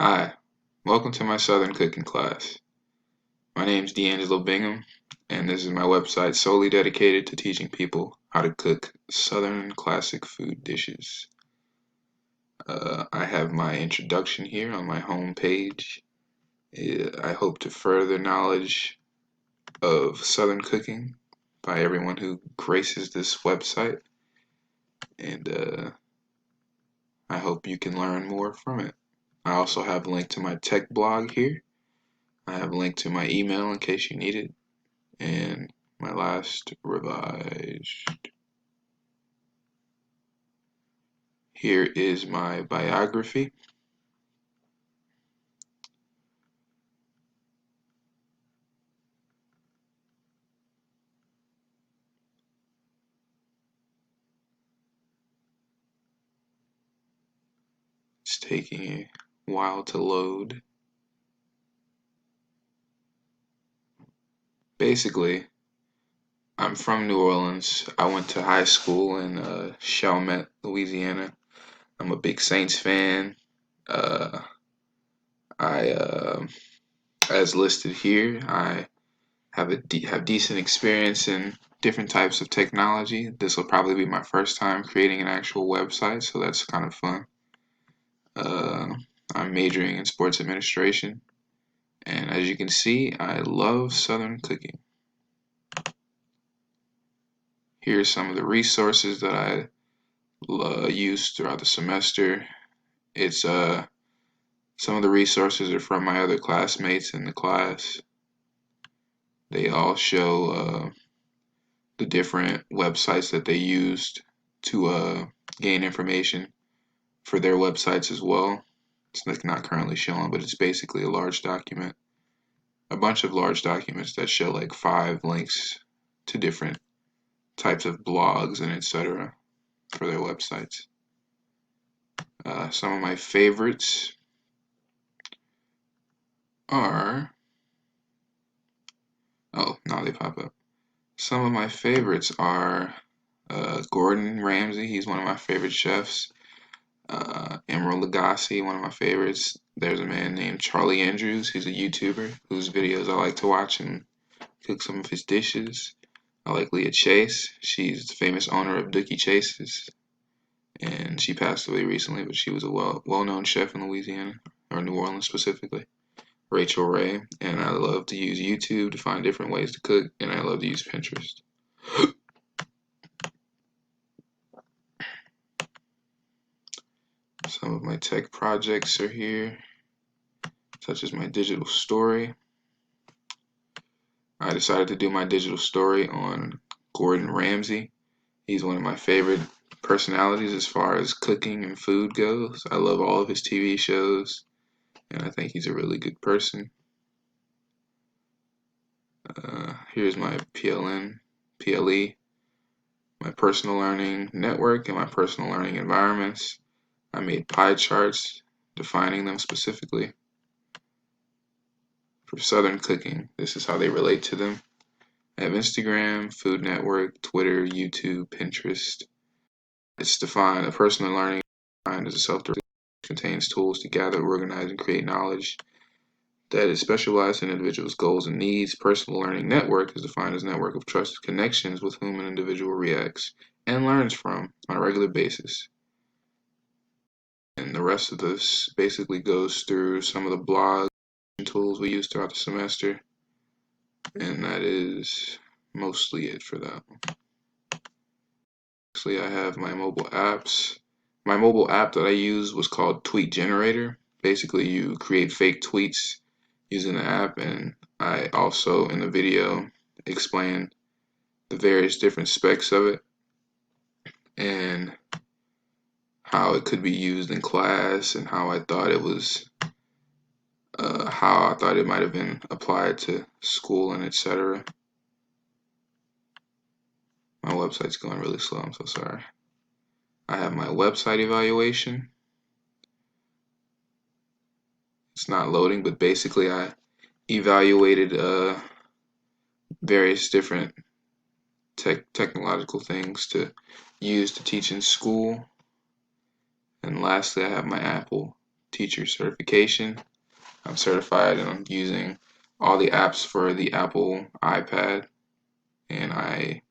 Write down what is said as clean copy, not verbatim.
Hi, welcome to my Southern cooking class. My name is D'Angelo Bingham, and this is my website solely dedicated to teaching people how to cook Southern classic food dishes. I have my introduction here on my home page. I hope to further knowledge of Southern cooking by everyone who graces this website, and I hope you can learn more from it. I also have a link to my tech blog here. I have a link to my email in case you need it, and my last revised. Here is my biography. It's taking a while to load. Basically, I'm from New Orleans. I went to high school in Chalmette, Louisiana. I'm a big Saints fan. Uh, I, as listed here, I have decent experience in different types of technology. This will probably be my first time creating an actual website, so that's kind of fun. Uh, I'm majoring in sports administration, and as you can see, I love Southern cooking. Here's some of the resources that I used throughout the semester. It's Some of the resources are from my other classmates in the class. They all show the different websites that they used to gain information for their websites as well. It's like not currently showing, but it's basically a large document, a bunch of large documents that show like 5 links to different types of blogs and etc. for their websites. Some of my favorites are, oh, now they pop up. Some of my favorites are Gordon Ramsay. He's one of my favorite chefs. Emerald Lagasse, one of my favorites. There's a man named Charlie Andrews. He's a YouTuber whose videos I like to watch and cook some of his dishes. I like Leah Chase. She's the famous owner of Dookie Chase's, and she passed away recently, but she was a well-known chef in Louisiana, or New Orleans specifically. Rachel Ray, and I love to use YouTube to find different ways to cook, and I love to use Pinterest. Some of my tech projects are here, such as my digital story. I decided to do my digital story on Gordon Ramsay. He's one of my favorite personalities as far as cooking and food goes. I love all of his TV shows, and I think he's a really good person. Here's my PLE, my personal learning network, and my personal learning environments. I made pie charts defining them specifically. For Southern cooking, this is how they relate to them. I have Instagram, Food Network, Twitter, YouTube, Pinterest. It's defined, a personal learning defined as a self-directed contains tools to gather, organize, and create knowledge that is specialized in an individual's goals and needs. Personal learning network is defined as a network of trusted connections with whom an individual reacts and learns from on a regular basis. And the rest of this basically goes through some of the blogs and tools we use throughout the semester. And that is mostly it for that. Actually, I have my mobile apps. My mobile app that I use was called Tweet Generator. Basically, you create fake tweets using the app, and I also, in the video, explain the various different specs of it and how it could be used in class and how I thought it was, how I thought it might have been applied to school and etc. My website's going really slow, I'm so sorry. I have my website evaluation. It's not loading, but basically I evaluated various different technological things to use to teach in school. And lastly, I have my Apple teacher certification. I'm certified and I'm using all the apps for the Apple iPad, and I